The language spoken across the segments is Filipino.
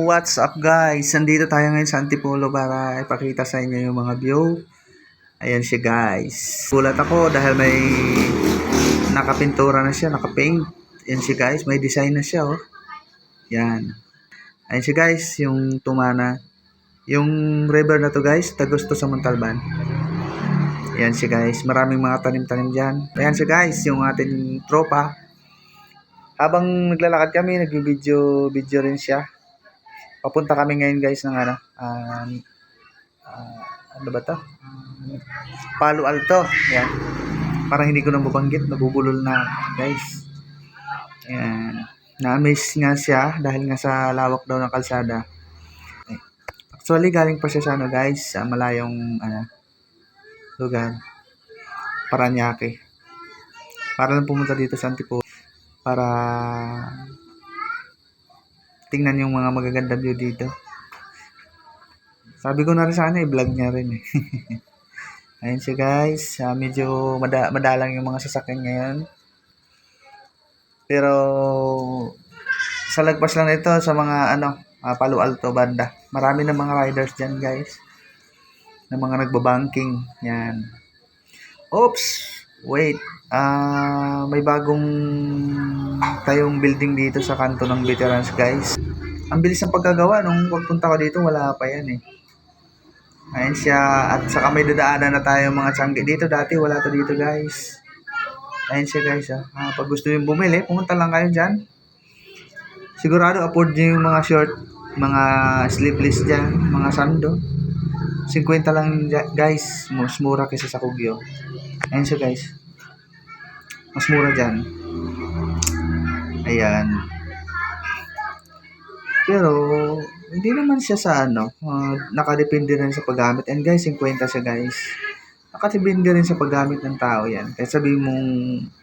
What's up guys? Nandito tayo ngayon sa Antipolo para ipakita sa inyo yung mga view. Ayan siya guys. Gulat ako dahil may nakapintura na siya, nakapaint. Ayan siya guys, may design na siya oh. Yan. Ayan siya guys, yung Tumana. Yung river na to guys, Tagus to sa Montalban. Ayan siya guys, maraming mga tanim-tanim dyan. Ayan siya guys, yung ating tropa. Habang naglalakad kami, nag-video rin siya. Papunta kami ngayon guys ng ano ba to? Palo Alto. Yan. Parang hindi ko na mabanggit, nabubulol na guys. Yan. Na-amaze nga siya dahil nga sa lawak daw ng kalsada. Actually, galing pa siya sa ano guys, sa malayong lugar. Paranaque. Para lang pumunta dito sa Antipolo para tingnan yung mga magaganda view dito. Sabi ko na rin sana i-vlog niya rin eh. Ayun siya guys, medyo madalang yung mga sasakyan ngayon. Pero sa lagpas lang ito sa mga Palo Alto banda. Marami na mga riders diyan guys. Na mga nagbabanking. Yan. Oops, wait. May bagong tayong building dito sa kanto ng Veterans guys. Ang bilis ng pagkagawa nung pagpunta ko dito, wala pa yan eh. Ayun siya, at saka may dadaanan na tayo mga tiyangge dito. Dati wala to dito guys. Ayun siya guys. Pag gusto nyo bumili, pumunta lang kayo dyan. Sigurado afford nyo yung mga short, mga sleeveless dyan, mga sando. 50 lang guys. Mas mura kaysa sa Kugyo. Ayun siya guys. Mas mura dyan. Ayan. Pero hindi naman siya sa nakadepende rin sa paggamit. And guys, 50 siya guys. Nakadepende rin sa paggamit ng tao yan. Kaya sabihin mong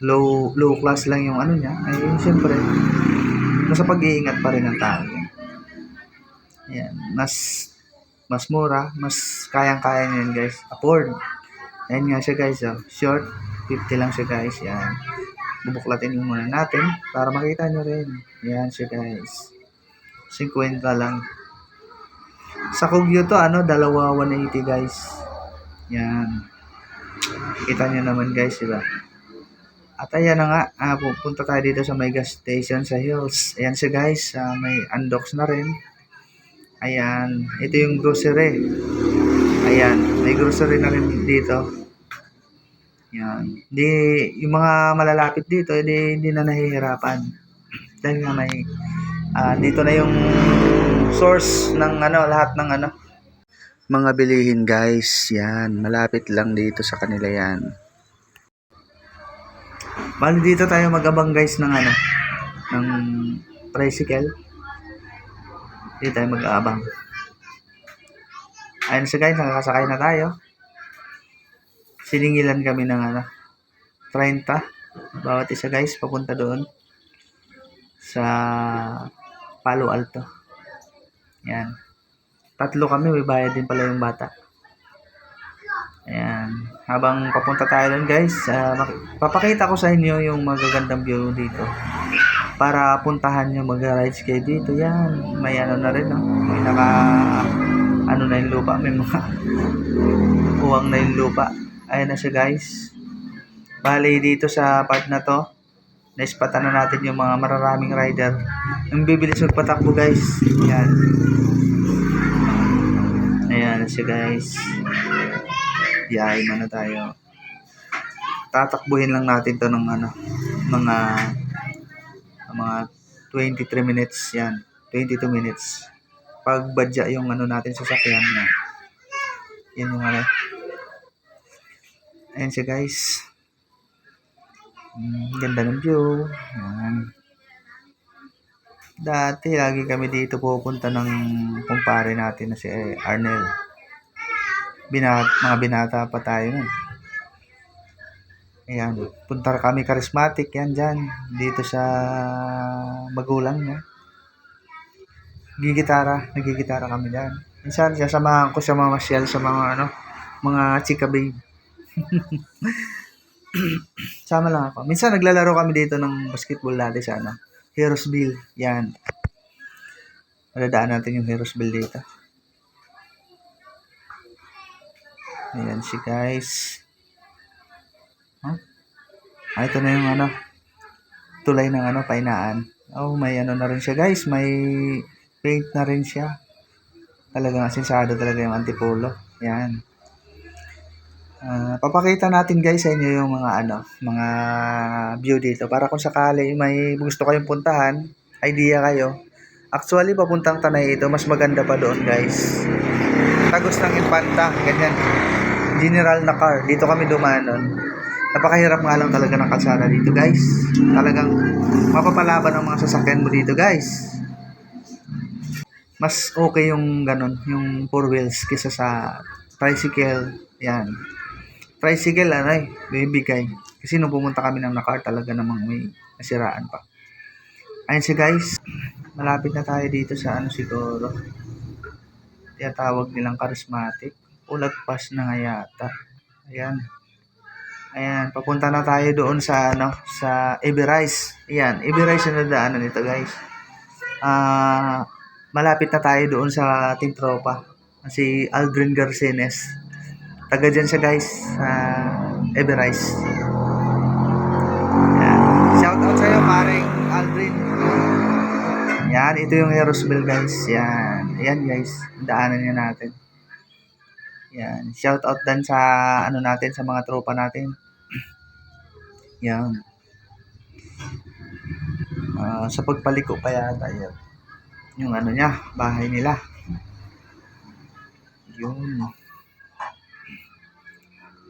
low class lang yung niya. Ay siyempre, nasa pag-iingat pa rin ng tao yan. Ayan. Mas mura, mas kayang-kaya niyan guys. Afford. Ayan nga siya guys. Short, 50 lang siya guys. Yan. Bubuklatin yung muna natin para makita nyo rin. Ayan siya guys. 50 lang. Sa Kugyo to, dalawa 180 guys. Yan. Kita nyo naman guys, diba? At ayan na nga, pupunta tayo dito sa may gas station sa Hills. Ayan siya guys, may undocs na rin. Ayan, ito yung grocery. Ayan, may grocery na rin dito. Yan. Yung mga malalapit dito, hindi na nahihirapan. Dahil nga may dito na yung source ng lahat ng mga bilihin guys. Yan, malapit lang dito sa kanila yan. Bali dito tayo mag-abang guys ng ng tricycle. Dito tayo mag-aabang. Ayun siya guys, nakakasakay na tayo. Siningilan kami ng 30 bawat isa guys, papunta doon sa Palo Alto. Yan. 3 kami, may bayad din pala yung bata. Ayan. Habang papunta tayo doon guys, papakita ko sa inyo yung magagandang view dito. Para puntahan nyo, mag-rides kayo dito. Yan. May na rin, no? May na yung lupa. May mga uwang na yung lupa. Ayan na siya guys. Bali dito sa part na to, naispatan na natin yung mga mararaming rider. Yung bibilis magpatakbo guys. Yan. Ayan siya guys. Yahay na tayo. Tatakbuhin lang natin to ng mga 23 minutes yan. 22 minutes. Pag badya yung natin sa sakyan na. Yan yung Ayan siya guys. Ganda ng view. Yan. Dati lagi kami dito pupunta ng kumpare natin na si Arnel. Mga binata pa tayo nun. Ayan, punta kami charismatic yan dyan. Dito sa magulang niya. Nagigitara kami dyan. Minsan sasamahan ko siya mamasyal sa mga mga chika babe. Sama lang ako. Minsan naglalaro kami dito ng basketball dati sa Heroesville. Yan. Madadaan natin yung Heroes Bill dito. Ayan siya guys. Huh? Ito na yung tulay ng painaan. Oh, may na rin siya guys. May paint na rin siya. Talagang asensado talaga yung Antipolo. Yan. Papakita natin guys sa inyo yung mga view dito. Para kung sakali may gusto kayong puntahan, idea kayo. Actually, papuntang Tanay ito. Mas maganda pa doon guys. Tagos ng Infanta. Ganyan. General na car. Dito kami dumanon. Napakahirap nga lang talaga ng kalsada dito guys. Talagang mapapalaban ang mga sasakyan mo dito guys. Mas okay yung ganun, yung 4 wheels kisa sa tricycle. Yan. Tricycle bibigay. Kasi nung pumunta kami ng Nakar talaga namang may nasiraan pa. Ayun siya guys. Malapit na tayo dito sa siguro. Tawag nilang charismatic. Ulagpas na nga yata. Ayan. Ayan, papunta na tayo doon sa sa Everise. Ayan, Everise na nadaanan nito, guys. Malapit na tayo doon sa ating tropa. Si Aldrin Garcenes. Taga dyan siya, guys, sa Everise. Ayan. Shout out sa'yo, paring Aldrin. Yan, ito yung Heroes Bill guys. Yan. Yan guys. Daanan niya natin. Yan. Shout out din sa natin, sa mga tropa natin. Yan. Sa pagpaliko pa yata yan. Yung niya, bahay nila. Yun.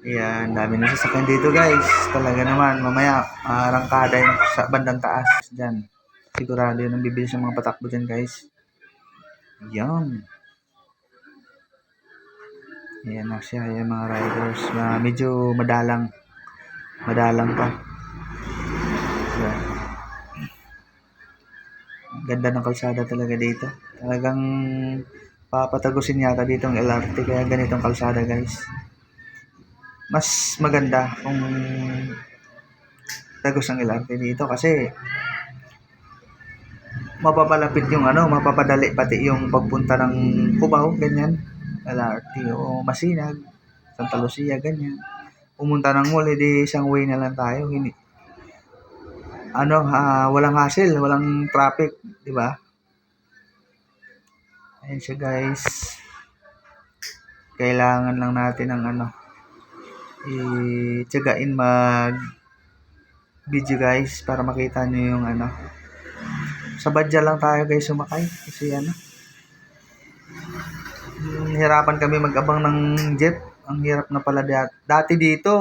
Yan, dami na sasakyan dito guys. Talaga naman, mamaya rangkada yung sa bandang taas dyan. Sigurado yun ang bibili sa mga patakbo dyan guys. Yan. Ayan na siya, yung mga riders. Medyo madalang pa. Yan. Ganda ng kalsada talaga dito. Talagang papatagusin yata dito ang LRT, kaya ganitong kalsada guys. Mas maganda kung tagos ang LRT dito kasi mapapalapit yung mapapadali pati yung pagpunta ng Cubao, ganyan. LRT o Masinag, Santa Lucia, ganyan. Pumunta ng mall, edi isang way na lang tayo. Hindi, walang hassle, walang traffic, di ba? Ayun siya guys. Kailangan lang natin ng i-tiyagain mag video guys para makita nyo yung sa badya lang tayo guys sumakay kasi hirapan kami mag-abang ng jeep. Ang hirap na pala dati dito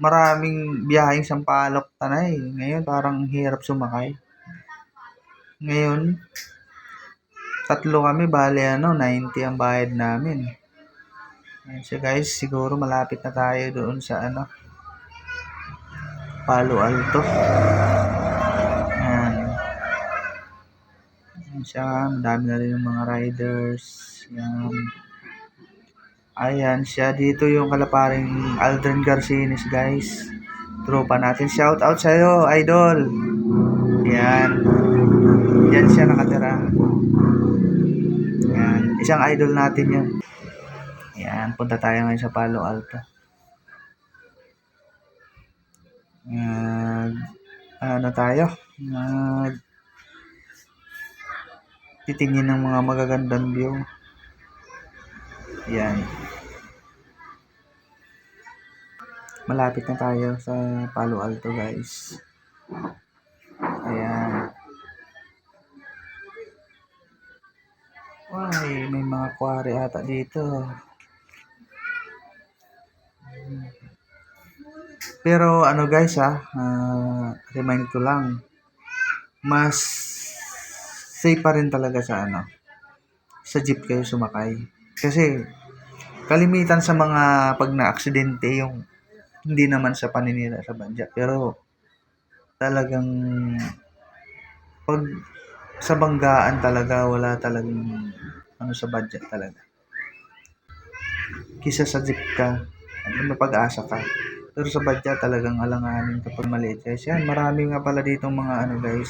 maraming biyaheng Sampaloc Tanay. Ngayon parang hirap sumakay. Ngayon 3 kami, bale 90 ang bayad namin. Ayun siya guys, siguro malapit na tayo doon sa Palo Alto. Ayan siya, madami na rin yung mga riders. Ayan siya, dito yung kalaparing Aldrin Garcenes guys. Tropa natin, shout out sa'yo, idol. Ayan. Yan siya nakatira. Ayan, isang idol natin yan. Ayan, punta tayo ngayon sa Palo Alto. Tayo? Titingin ng mga magagandang view. Ayan. Malapit na tayo sa Palo Alto guys. Ayan. Ay, may mga quarry ata dito. Pero guys remind ko lang, mas safe pa rin talaga sa sa jeep kayo sumakay. Kasi kalimitan sa mga pag na-aksidente yung hindi naman sa paninira sa badya, pero talagang pag sa banggaan talaga wala talagang sa budget talaga. Kisa sa jeep ka, mapag-asa ka. Pero sa budget talagang alanganin kapag maliit. Kasi yan, marami nga pala ditong mga guys,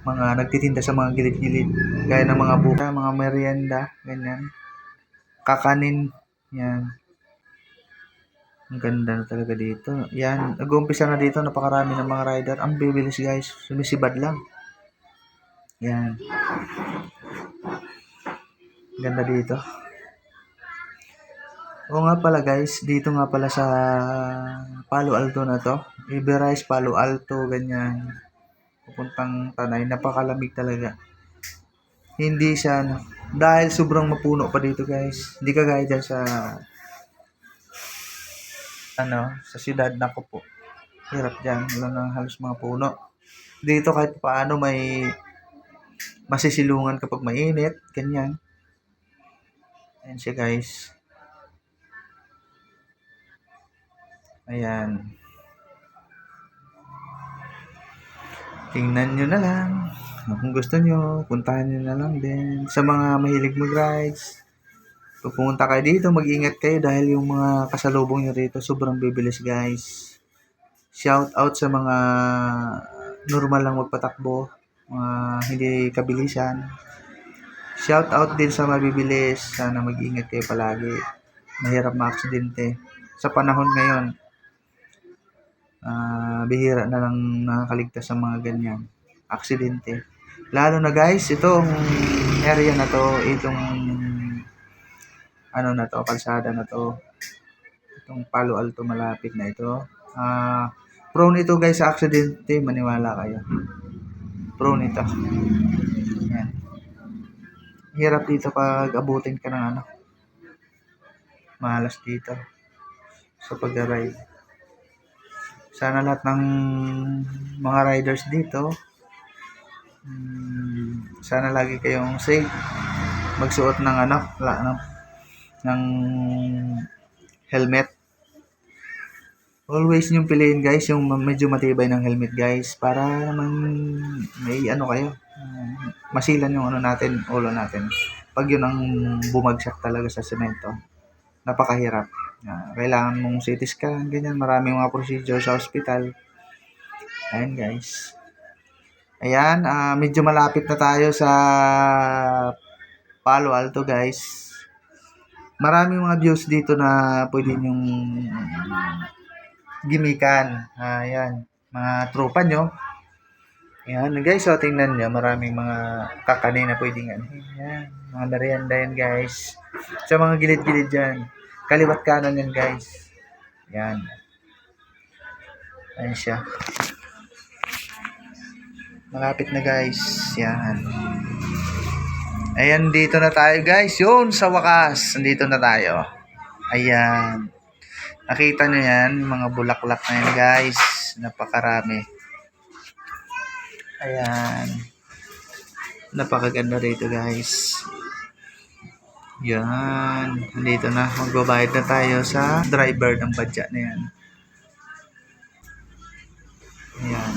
mga nagtitinda sa mga gilid-gilid. Gaya ng mga buka, mga merienda, ganyan. Kakanin, yan. Ang ganda na talaga dito. Yan, nag-uumpisa na dito, napakarami ng mga rider. Ang bibilis guys, sumisibad lang. Yan. Ganda dito. Oo nga pala guys, dito nga pala sa Palo Alto na to. Everise, Palo Alto, ganyan. Pupuntang Tanay, napakalamig talaga. Hindi siya, dahil sobrang mapuno pa dito guys. Hindi kagaya dyan sa, sa siyudad na ko po. Hirap dyan, wala nang halos mga puno. Dito kahit paano may masisilungan kapag mainit, ganyan. Ayan siya guys. Ayan. Tingnan nyo na lang. Kung gusto nyo, puntahan nyo na lang din. Sa mga mahilig mag-rides, kung pumunta kayo dito, mag-ingat kayo dahil yung mga kasalubong nyo rito, sobrang bibilis guys. Shout out sa mga normal lang magpatakbo, mga hindi kabilisan. Shout out din sa mabibilis. Sana mag-ingat kayo palagi. Mahirap ma-aksidente. Sa panahon ngayon, bihira na lang nakakaligtas sa mga ganyan aksidente. Lalo na guys, itong area na to, itong kalsada na to, itong Palo Alto malapit na ito. Prone ito guys sa aksidente, maniwala kayo. Prone ito. Yan. Hirap dito pag abutin ka ng malas dito sa pag-ride. Sana lahat ng mga riders dito, sana lagi kayong safe. Magsuot ng ng helmet. Always niyong piliin guys yung medyo matibay ng helmet guys para naman may kayo. Masilan yung natin, ulo natin. Pag yun ang bumagsak talaga sa semento, napakahirap. Kailangan mong CT scan, ganyan. Maraming mga procedure sa hospital. Ayan guys. Ayan, medyo malapit na tayo sa Palo Alto guys. Maraming mga views dito na pwede nyong gimikan. Ayan, mga tropa nyo. Ayan guys, so tingnan nyo. Maraming mga kakanin na pwedeng Ayan, mga merienda yan guys. Sa mga gilid-gilid dyan. Kaliwat kanan yan guys. Yan. Ayan siya. Malapit na guys. Yan. Ayan, dito na tayo guys. Yun, sa wakas. Nandito na tayo. Ayan. Nakita nyo yan. Mga bulaklak na yan guys. Napakarami. Ayan. Napakaganda rito guys. Yan. Nandito na. Magbabayad na tayo sa driver ng badya na yan. Ayan.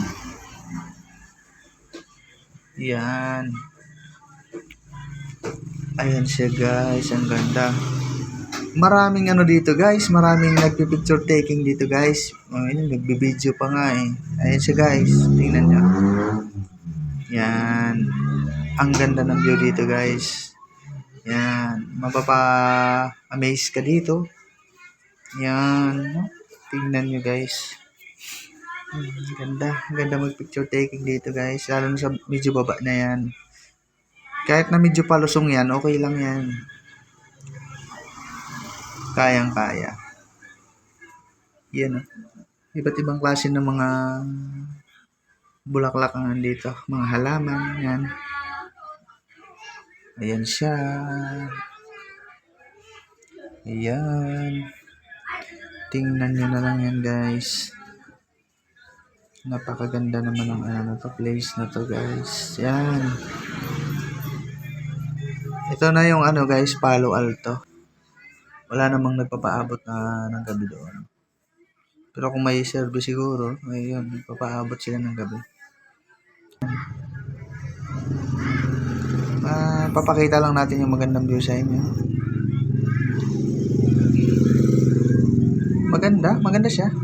Yan. Ayan siya guys. Ang ganda. Maraming dito guys. Maraming nagpipicture taking dito guys. Nagbibideo pa nga eh. Ayan siya guys. Tingnan nyo. Yan. Ang ganda ng view dito guys. Yan. Mapapa-amaze ka dito. Yan. Tingnan nyo guys. Ganda. Ganda mag-picture taking dito guys. Lalo na sa medyo baba na yan. Kahit na medyo palusong yan, okay lang yan. Kayang-kaya. Yan. Iba't ibang klase ng mga bulaklak ang nandito. Mga halaman. Yan. Ayan siya. Ayan. Tingnan nyo na lang yan guys. Napakaganda naman ng place na to guys. Yan. Ito na yung guys, Palo Alto. Wala namang nagpapaabot ng gabi doon. Pero kung may service siguro, ayun, nagpapaabot sila ng gabi. Papakita lang natin yung magandang view sa inyo. Maganda siya.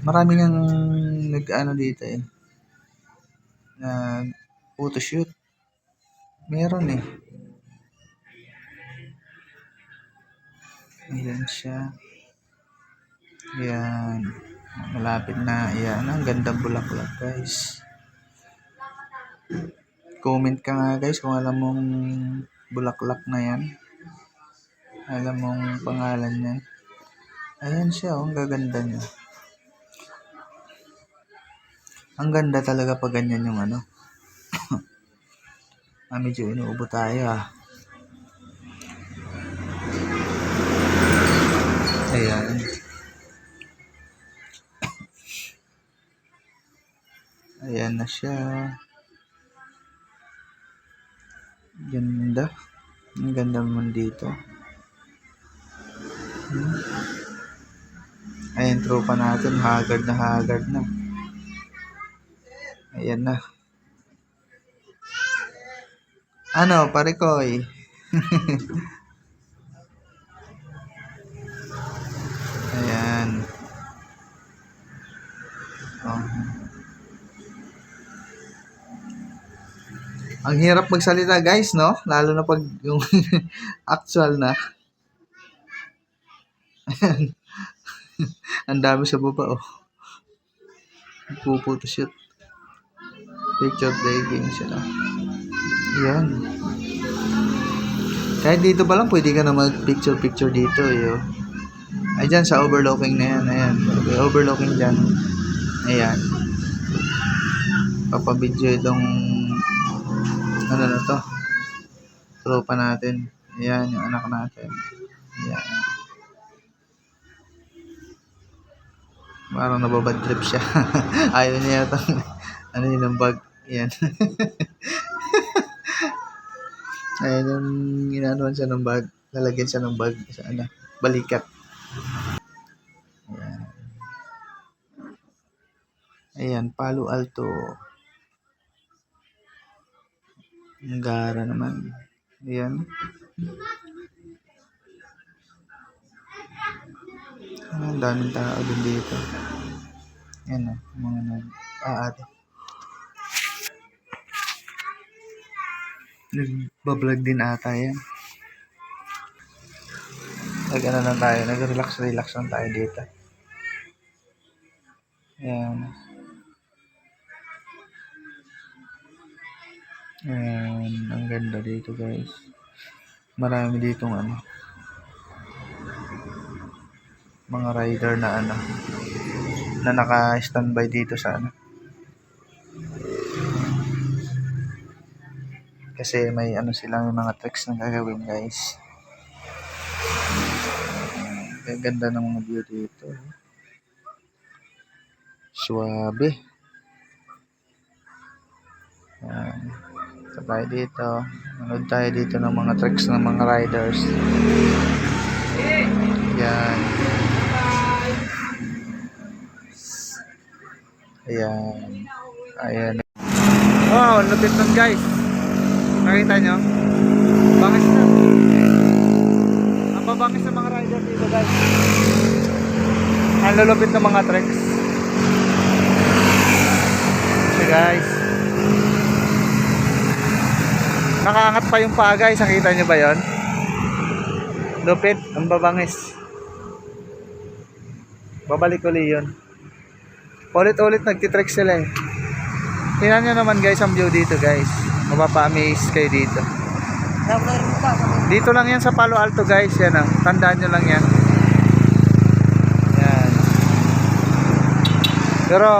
Maraming ang dito eh. photoshoot. Meron eh. Ayan siya. Ayan. Malapit na. Ayan. Ang gandang bulaklak guys. Comment ka nga guys kung alam mong bulaklak na yan. Alam mong pangalan yan. Ayan siya. Ang gaganda niya. Ang ganda talaga pag ganyan yung ano. Medyo inuubo tayo ah. Ayan. Ayan na siya. Ganda. Ang ganda naman dito. Ayan, tropa natin. Haggard na haggard na. Ayan na. Ano, pare koy? Ayan. Oh. Ang hirap magsalita guys, no? Lalo na pag yung actual na. Ang dami sa baba, oh. Puputo-shoot. Picture taking sila. Yan. Kahit dito pa lang, pwede ka na mag-picture-picture dito, eh. Oh. Ay, dyan, sa overlooking na yan. Ayan. Okay, overlooking dyan. Ayan. Papabidyo itong ano na to. Tropa natin. Ayan, yung anak natin. Ayan. Parang nababad trip siya. Ayaw niya yata. Ano yun ang bag. Ayan. Ayan yung inanuan siya ng bag. Lalagyan siya ng bag sa ano, balikat. Ayan. Ayan, Palo Alto. Ang gara naman. Ayan. Ang daming tao din dito. Ayan o, mga nag-aari. Nagbablog din ata yan. Nag-ano lang tayo, nag-relax lang tayo dito. Ayan. Ayan, ang ganda dito guys. Marami ditong ano, mga rider na ano, na naka-standby dito sa ano. Kasi may ano silang mga tricks na gagawin guys. Ang ganda ng mga view dito. Suwabe. Ayan. Sabay dito. Manood tayo dito ng mga tricks ng mga riders. Ayan. Ayan. Ayan. Wow, lupit nun guys. Nakita nyo? Bangis na. Ang babangis ng mga rider dito guys. Ang lulupit ng mga tricks. So guys. Nakaangat pa yung paa guys. Nakita nyo ba yon? Lupit. Ang babangis. Babalik uli yun. Ulit-ulit nagtitricks sila eh. Tingnan nyo naman guys ang view dito guys. Mapapa-amaze kayo dito. Dito lang yan sa Palo Alto guys. Yan ah. Tandaan nyo lang yan. Yan. Pero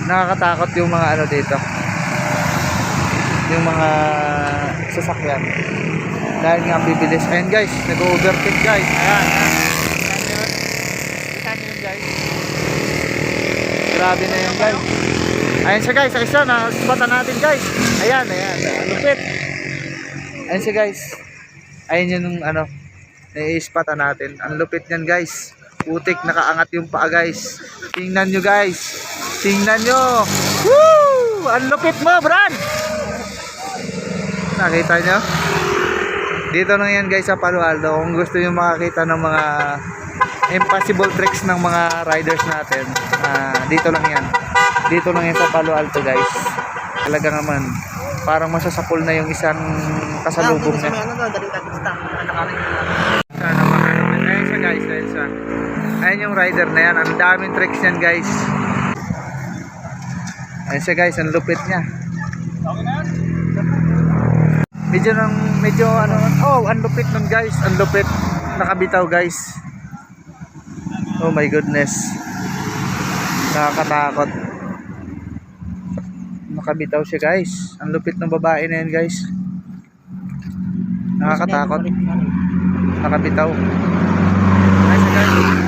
nakakatakot yung mga ano dito. Yung mga sasakyan. Dahil nga bibilis. Ayan guys. Nag-overtake guys. Ayan. Kita nyo yun guys. Grabe na yan guys. Ayan siya guys, isa na spatan natin guys. Ayan, lupit. Ayan siya guys. Ayan yun yung ano, i-spatan natin. Ang lupit niyan guys. Putik, nakaangat yung paa guys. Tingnan nyo guys. Tingnan nyo. Woo! Ang lupit mo, Brad. Nakita nyo? Dito lang yan guys sa Palo Alto. Kung gusto nyo makakita ng mga impossible tricks ng mga riders natin, dito lang yan. Dito lang yan sa Palo Alto guys. Talaga naman, parang masasapol na yung isang kasalubong niya. Sana makaano. Ayun siya guys, ayun siya. Ayun yung rider na yan. Ang daming tricks yan guys. Ayun siya guys, ang lupit niya. Medyo ano, oh, ang lupit nun guys, ang lupit. Nakabitaw guys. Oh my goodness. Nakakatakot. Nakabitaw siya guys. Ang lupit ng babae na yan guys. Nakakatakot. Nakabitaw. Ayun siya guys.